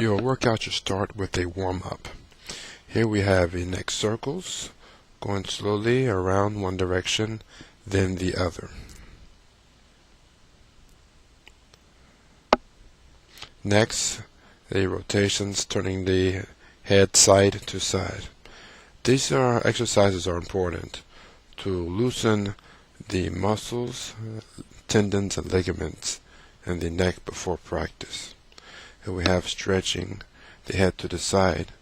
Your workout should start with a warm-up. Here we have a neck circles, going slowly around one direction, then the other. Next, the rotations, turning the head side to side. These exercises are important to loosen the muscles, tendons, and ligaments in the neck before practice. And we have stretching the head to the side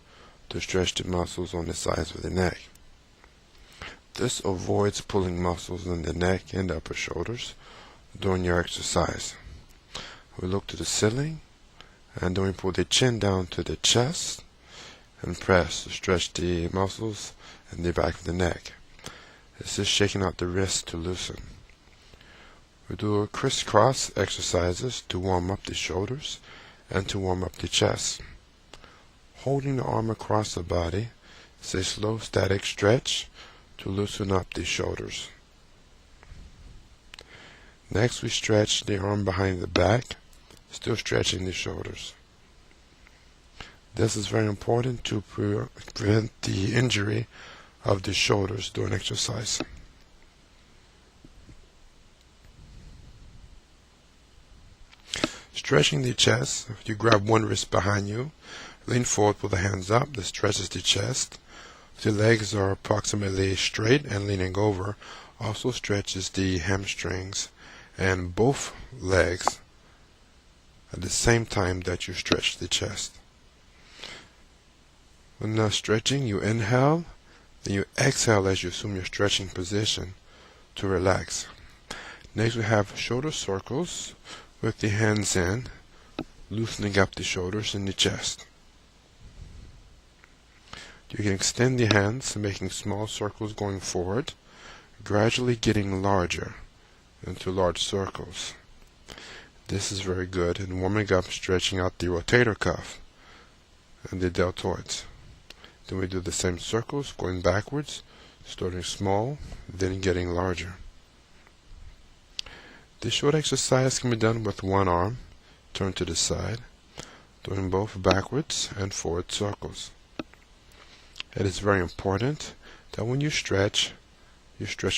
to stretch the muscles on the sides of the neck. This avoids pulling muscles in the neck and the upper shoulders during your exercise. We look to the ceiling, and then we pull the chin down to the chest and press to stretch the muscles in the back of the neck. This is shaking out the wrist to loosen. We do crisscross exercises to warm up the shoulders and to warm up the chest. Holding the arm across the body is a slow static stretch to loosen up the shoulders. Next, we stretch the arm behind the back, still stretching the shoulders. This is very important to prevent the injury of the shoulders during exercise. Stretching the chest, you grab one wrist behind you, lean forward with the hands up. This stretches the chest. The legs are approximately straight and leaning over also stretches the hamstrings and both legs at the same time that you stretch the chest. When stretching, you inhale, then you exhale as you assume your stretching position to relax. Next, we have shoulder circles with the hands in, loosening up the shoulders and the chest. You can extend the hands, making small circles going forward, gradually getting larger into large circles. This is very good in warming up, stretching out the rotator cuff and the deltoids. Then we do the same circles, going backwards, starting small, then getting larger. This short exercise can be done with one arm, turned to the side, doing both backwards and forward circles. It is very important that when you stretch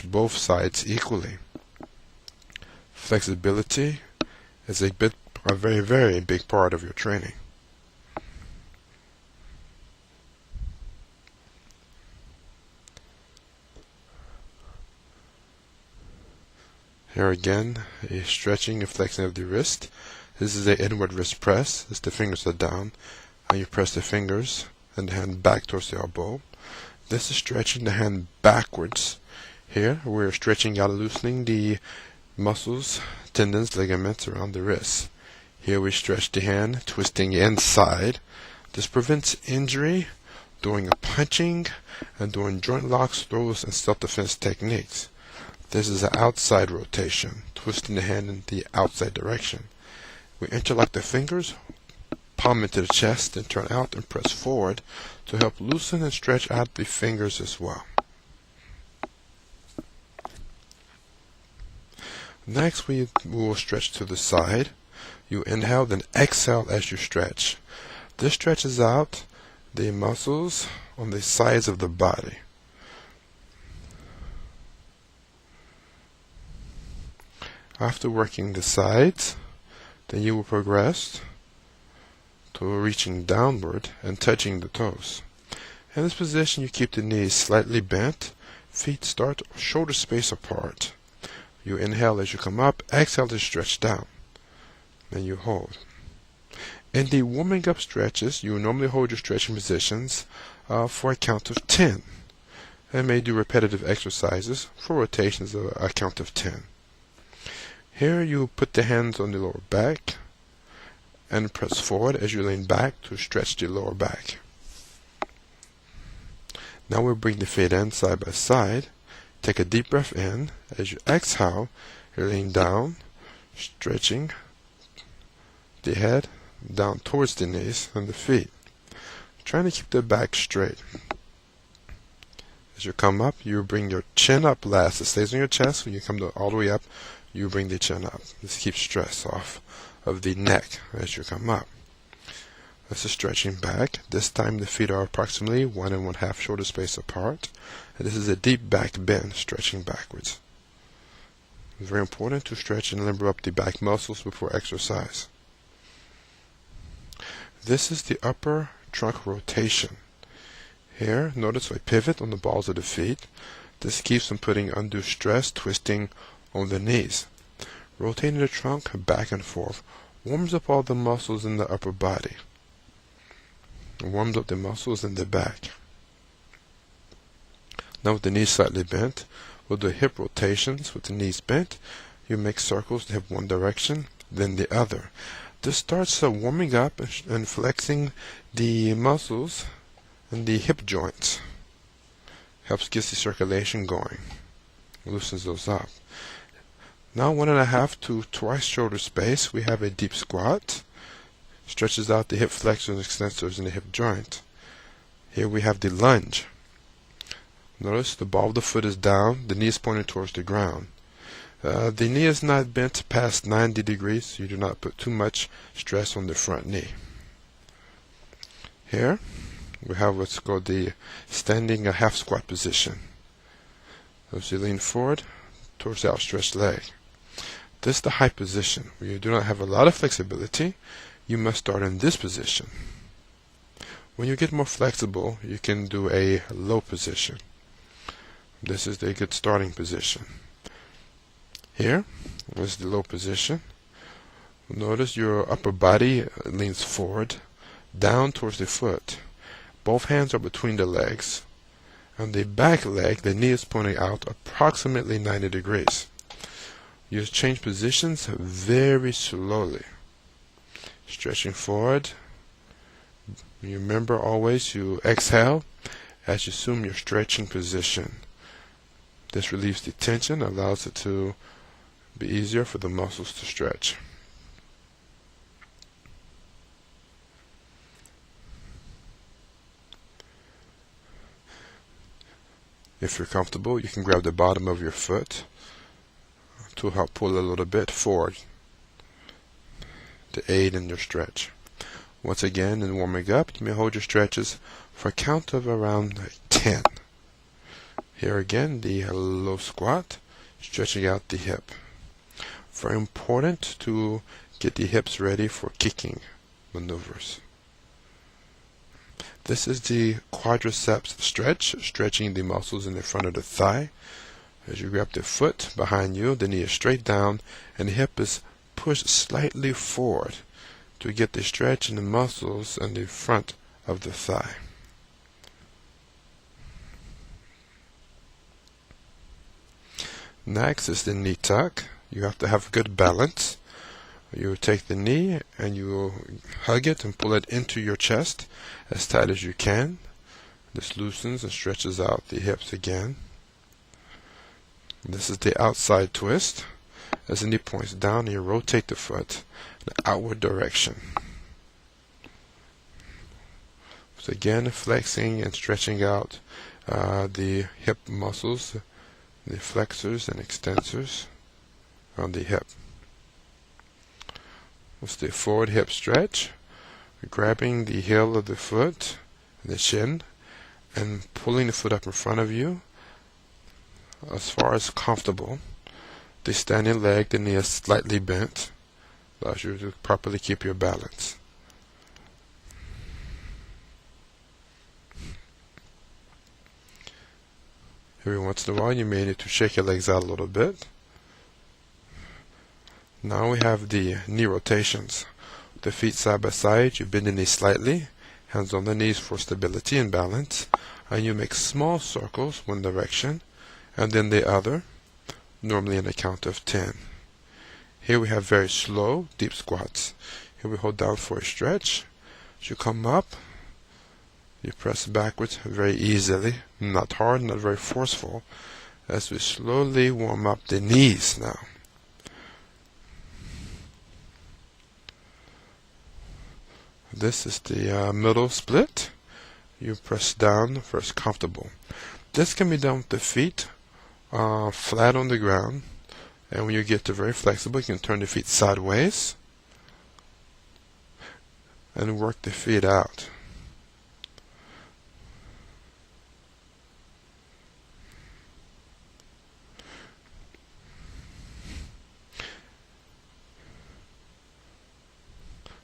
both sides equally. Flexibility is a very, very big part of your training. Here again, a stretching and flexing of the wrist. This is an inward wrist press. As the fingers are down, and you press the fingers and the hand back towards the elbow. This is stretching the hand backwards. Here, we're stretching out and loosening the muscles, tendons, ligaments around the wrist. Here we stretch the hand, twisting inside. This prevents injury during a punching and during joint locks, throws, and self-defense techniques. This is an outside rotation, twisting the hand in the outside direction. We interlock the fingers, palm into the chest, and turn out and press forward to help loosen and stretch out the fingers as well. Next, we will stretch to the side. You inhale, then exhale as you stretch. This stretches out the muscles on the sides of the body. After working the sides, then you will progress to reaching downward and touching the toes. In this position, you keep the knees slightly bent, feet start shoulder space apart. You inhale as you come up, exhale to stretch down, then you hold. In the warming up stretches, you normally hold your stretching positions for a count of 10, and may do repetitive exercises for rotations of a count of 10. Here you put the hands on the lower back and press forward as you lean back to stretch the lower back. Now we'll bring the feet in side by side. Take a deep breath in. As you exhale, you lean down, stretching the head down towards the knees and the feet. Trying to keep the back straight. As you come up, you bring your chin up last. It stays on your chest. When you come all the way up, you bring the chin up. This keeps stress off of the neck as you come up. This is stretching back. This time the feet are approximately 1 1/2 shoulder space apart. And this is a deep back bend, stretching backwards. It's very important to stretch and limber up the back muscles before exercise. This is the upper trunk rotation. Here, notice I pivot on the balls of the feet. This keeps from putting undue stress, twisting on the knees. Rotating the trunk back and forth warms up all the muscles in the upper body. It warms up the muscles in the back. Now with the knees slightly bent, we'll do hip rotations. With the knees bent, you make circles to hip one direction, then the other. This starts warming up and flexing the muscles in the hip joints. Helps get the circulation going. Loosens those up. Now 1 1/2 to twice shoulder space, we have a deep squat. Stretches out the hip flexors and extensors in the hip joint. Here we have the lunge. Notice the ball of the foot is down, the knee is pointed towards the ground. The knee is not bent past 90 degrees, so you do not put too much stress on the front knee. Here we have what's called the standing half squat position. As you lean forward towards the outstretched leg. This is the high position, where you do not have a lot of flexibility. You must start in this position. When you get more flexible, you can do a low position. This is the good starting position. Here is the low position. Notice your upper body leans forward, down towards the foot. Both hands are between the legs. On the back leg, the knee is pointing out approximately 90 degrees. You change positions very slowly. Stretching forward. You remember always you exhale as you assume your stretching position. This relieves the tension, allows it to be easier for the muscles to stretch. If you're comfortable, you can grab the bottom of your foot to help pull a little bit forward to aid in your stretch. Once again, in warming up, you may hold your stretches for a count of around 10. Here again, the low squat, stretching out the hip. Very important to get the hips ready for kicking maneuvers. This is the quadriceps stretch, stretching the muscles in the front of the thigh. As you grab the foot behind you, the knee is straight down and the hip is pushed slightly forward to get the stretch in the muscles in the front of the thigh. Next is the knee tuck. You have to have good balance. You take the knee and you hug it and pull it into your chest as tight as you can. This loosens and stretches out the hips again. This is the outside twist. As the knee points down, you rotate the foot in the outward direction. So again, flexing and stretching out the hip muscles, the flexors and extensors on the hip. Let's do forward hip stretch, grabbing the heel of the foot, the shin, and pulling the foot up in front of you as far as comfortable. The standing leg, the knee is slightly bent, allows you to properly keep your balance. Every once in a while you may need to shake your legs out a little bit. Now we have the knee rotations. With the feet side by side, you bend the knees slightly, hands on the knees for stability and balance, and you make small circles one direction and then the other, normally in a count of 10. Here we have very slow, deep squats. Here we hold down for a stretch. As you come up, you press backwards very easily, not hard, not very forceful, as we slowly warm up the knees now. This is the middle split. You press down first comfortable. This can be done with the feet flat on the ground, and when you get to very flexible, you can turn the feet sideways. and work the feet out.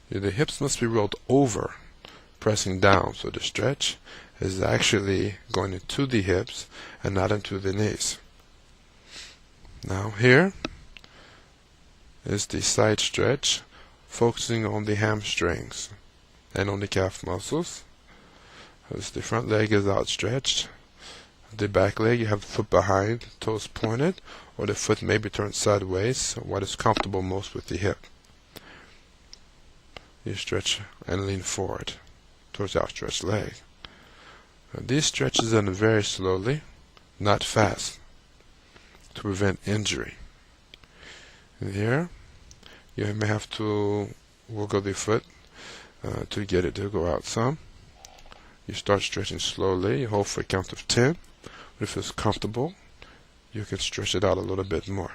The hips must be rolled over, pressing down, so the stretch is actually going into the hips and not into the knees. Now here is the side stretch, focusing on the hamstrings and on the calf muscles. As the front leg is outstretched, the back leg, you have the foot behind, toes pointed, or the foot may be turned sideways, what is comfortable most with the hip. You stretch and lean forward towards the outstretched leg. Now, these stretches are done very slowly, not fast, to prevent injury. And here, you may have to wiggle the foot to get it to go out some. You start stretching slowly, you hold for a count of 10. If it's comfortable, you can stretch it out a little bit more.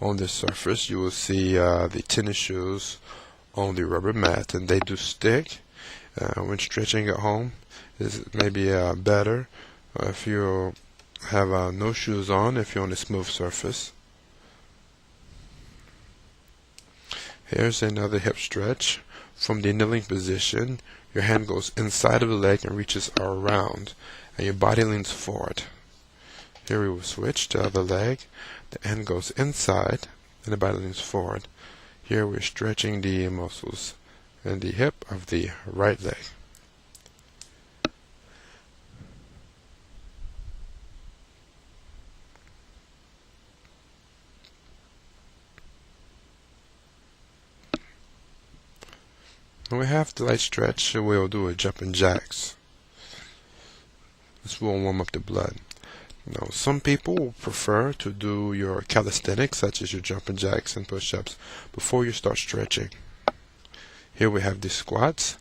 On this surface, you will see the tennis shoes on the rubber mat, and they do stick. When stretching at home, is maybe better if you have no shoes on, if you're on a smooth surface. Here's another hip stretch. From the kneeling position, your hand goes inside of the leg and reaches around, and your body leans forward. Here we will switch to the other leg. The hand goes inside and the body leans forward. Here we're stretching the muscles in the hip of the right leg. When we have the light stretch, we'll do a jumping jacks. This will warm up the blood. Now, some people will prefer to do your calisthenics, such as your jumping jacks and push-ups, before you start stretching. Here we have the squats.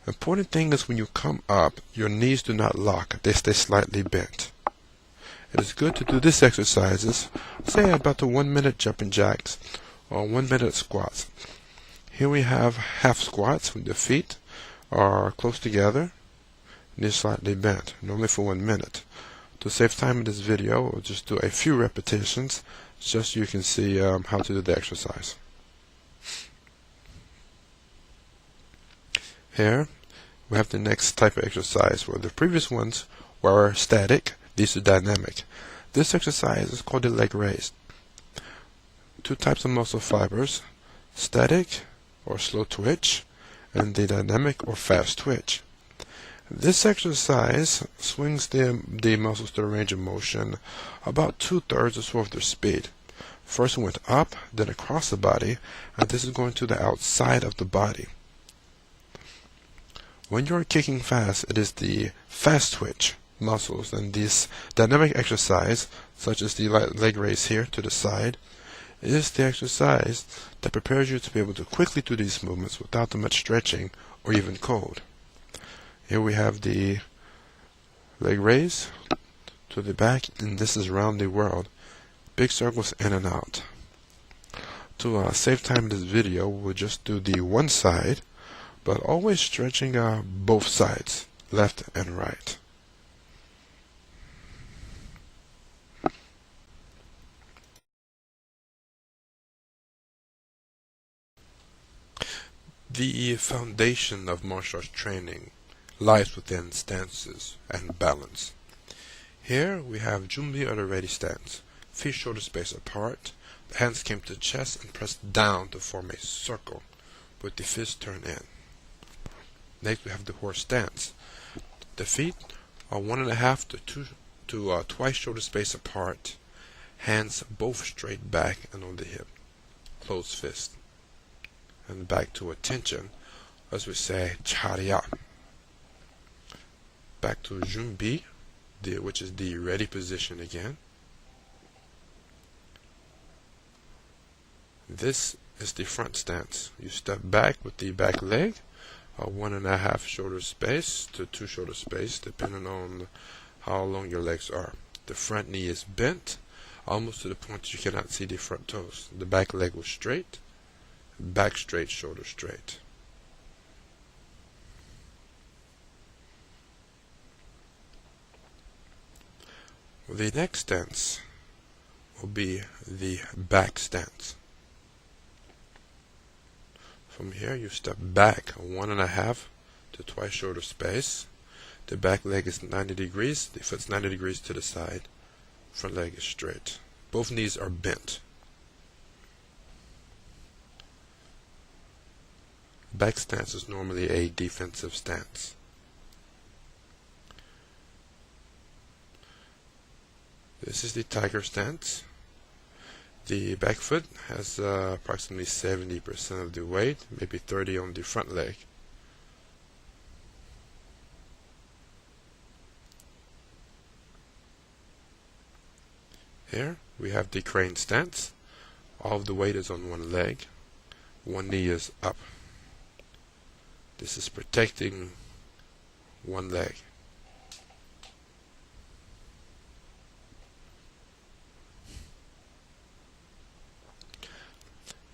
Important thing is when you come up, your knees do not lock. They stay slightly bent. It is good to do these exercises, say about the 1 minute jumping jacks or 1 minute squats. Here we have half squats when the feet are close together, knees slightly bent, normally for 1 minute. To save time in this video, we'll just do a few repetitions, just so you can see how to do the exercise. Here, we have the next type of exercise, where the previous ones were static, these are dynamic. This exercise is called the leg raise. Two types of muscle fibers, static or slow twitch, and the dynamic or fast twitch. This exercise swings the muscles to a range of motion about 2/3 or so of their speed. First it went up, then across the body, and this is going to the outside of the body. When you're kicking fast, it is the fast twitch muscles, and this dynamic exercise, such as the leg raise here to the side, is the exercise that prepares you to be able to quickly do these movements without too much stretching or even cold. Here we have the leg raise to the back, and this is around the world. Big circles in and out. To save time in this video, we'll just do the one side, but always stretching both sides, left and right. The foundation of martial arts training lies within stances and balance. Here we have Jumbi or the ready stance. Feet shoulder space apart, the hands came to the chest and pressed down to form a circle with the fist turned in. Next we have the horse stance. The feet are 1.5 to twice shoulder space apart, hands both straight back and on the hip, closed fist, and back to attention, as we say Charya. Back to Jumbi, which is the ready position again. This is the front stance. You step back with the back leg, 1.5 shoulder space to 2 shoulder space, depending on how long your legs are. The front knee is bent, almost to the point that you cannot see the front toes. The back leg was straight, back straight, shoulder straight. The next stance will be the back stance. From here you step back 1.5 to twice shoulder space. The back leg is 90 degrees, the foot's 90 degrees to the side, front leg is straight. Both knees are bent. Back stance is normally a defensive stance. This is the tiger stance. The back foot has approximately 70% of the weight, maybe 30 on the front leg. Here we have the crane stance. All of the weight is on one leg. One knee is up. This is protecting one leg.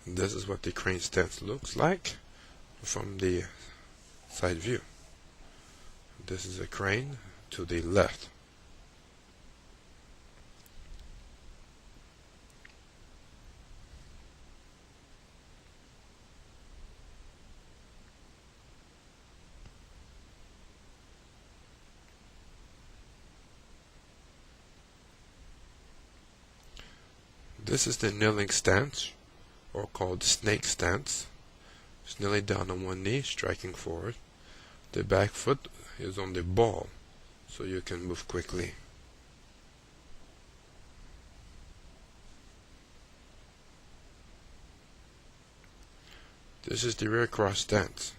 This is what the crane stance looks like from the side view. This is a crane to the left. This is the kneeling stance, or called snake stance. It's kneeling down on one knee, striking forward. The back foot is on the ball, so you can move quickly. This is the rear cross stance.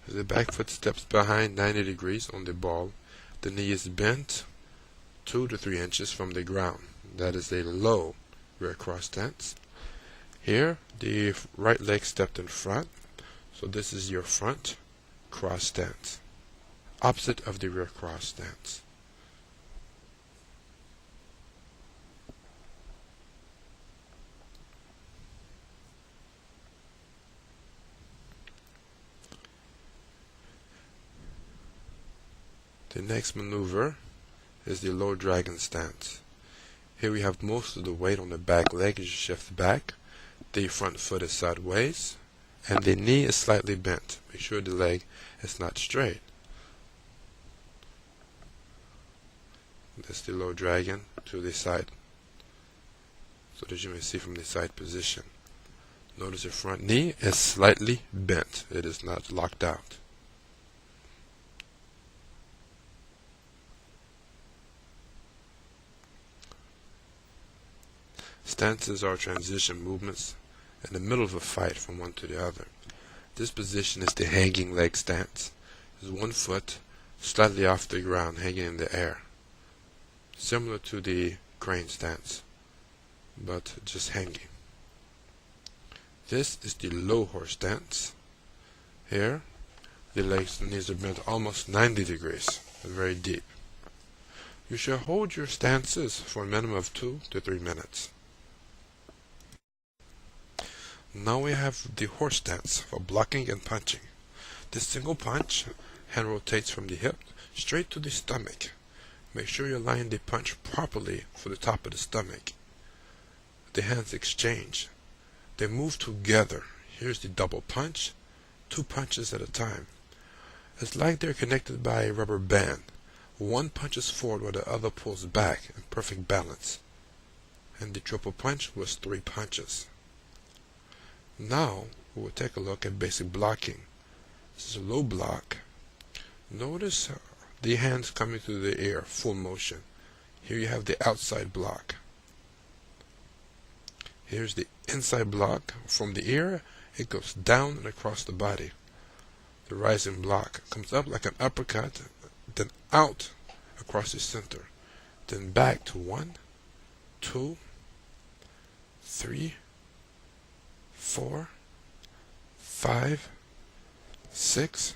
As the back foot steps behind 90 degrees on the ball, the knee is bent 2 to 3 inches from the ground. That is a low rear cross stance. Here, the right leg stepped in front, so this is your front cross stance, opposite of the rear cross stance. The next maneuver is the low dragon stance. Here we have most of the weight on the back leg as you shift back. The front foot is sideways, and the knee is slightly bent. Make sure the leg is not straight. That's the low dragon to the side, so that you may see from the side position. Notice the front knee is slightly bent. It is not locked out. Stances are transition movements in the middle of a fight from one to the other. This position is the hanging leg stance. There's one foot slightly off the ground, hanging in the air, similar to the crane stance, but just hanging. This is the low horse stance. Here, the legs and knees are bent almost 90 degrees, very deep. You should hold your stances for a minimum of 2 to 3 minutes. Now we have the horse stance for blocking and punching. This single punch, hand rotates from the hip straight to the stomach. Make sure you align the punch properly for the top of the stomach. The hands exchange. They move together. Here's the double punch, 2 punches at a time. It's like they're connected by a rubber band. One punches forward while the other pulls back in perfect balance. And the triple punch was 3 punches. Now we will take a look at basic blocking. This is a low block. Notice the hands coming through the air, full motion. Here you have the outside block. Here's the inside block. From the ear, it goes down and across the body. The rising block comes up like an uppercut, then out across the center, then back to 1, 2, 3, 4, 5, 6,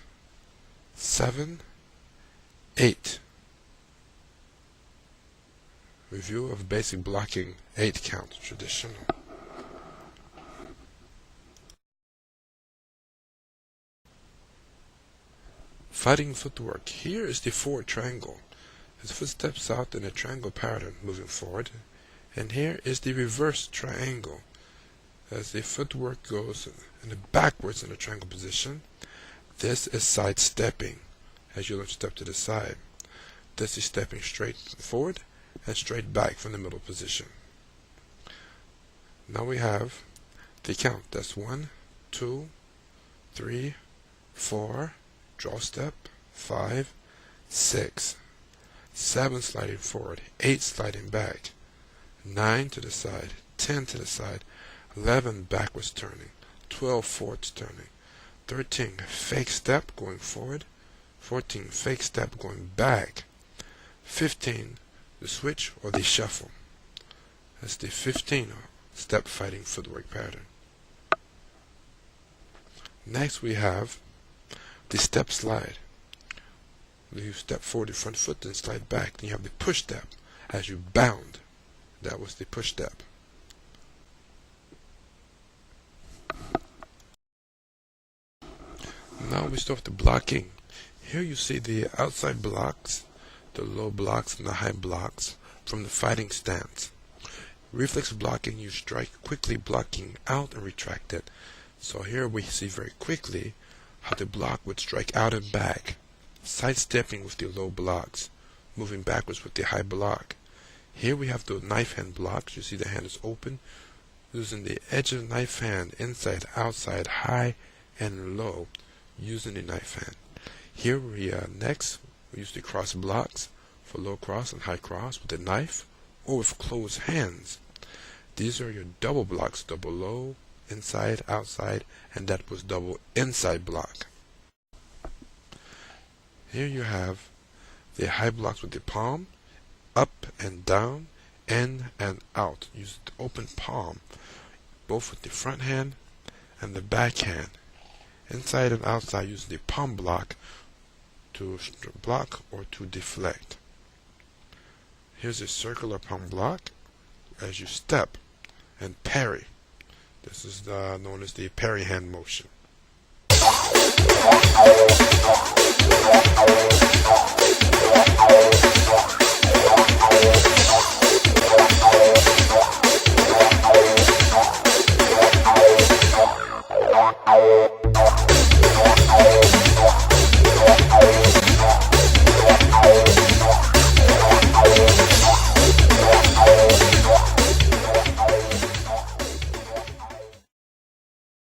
7, 8. Review of basic blocking 8 count traditional. Fighting footwork. Here is the forward triangle. His foot steps out in a triangle pattern moving forward. And here is the reverse triangle. As the footwork goes backwards in a triangle position, this is side stepping as you step to the side. This is stepping straight forward and straight back from the middle position. Now we have the count. That's 1, 2, 3, 4, draw step, 5, 6, 7 sliding forward, 8 sliding back, 9 to the side, 10 to the side, 11 backwards turning, 12 forwards turning, 13 fake step going forward, 14 fake step going back, 15 the switch or the shuffle. That's the 15 step fighting footwork pattern. Next we have the step slide. You step forward the front foot and slide back. Then you have the push step as you bound. That was the push step. Now we start with the blocking. Here you see the outside blocks, the low blocks and the high blocks from the fighting stance. Reflex blocking, you strike quickly, blocking out and retract it. So here we see very quickly how the block would strike out and back, sidestepping with the low blocks, moving backwards with the high block. Here we have the knife hand blocks. You see the hand is open, using the edge of the knife hand, inside, outside, high and low, using the knife hand. Here we next we use the cross blocks for low cross and high cross with the knife or with closed hands. These are your double blocks, double low, inside, outside, and that was double inside block. Here you have the high blocks with the palm, up and down, in and out. Use the open palm, both with the front hand and the back hand. Inside and outside, use the palm block to block or to deflect. Here's a circular palm block as you step and parry. This is known as the parry hand motion.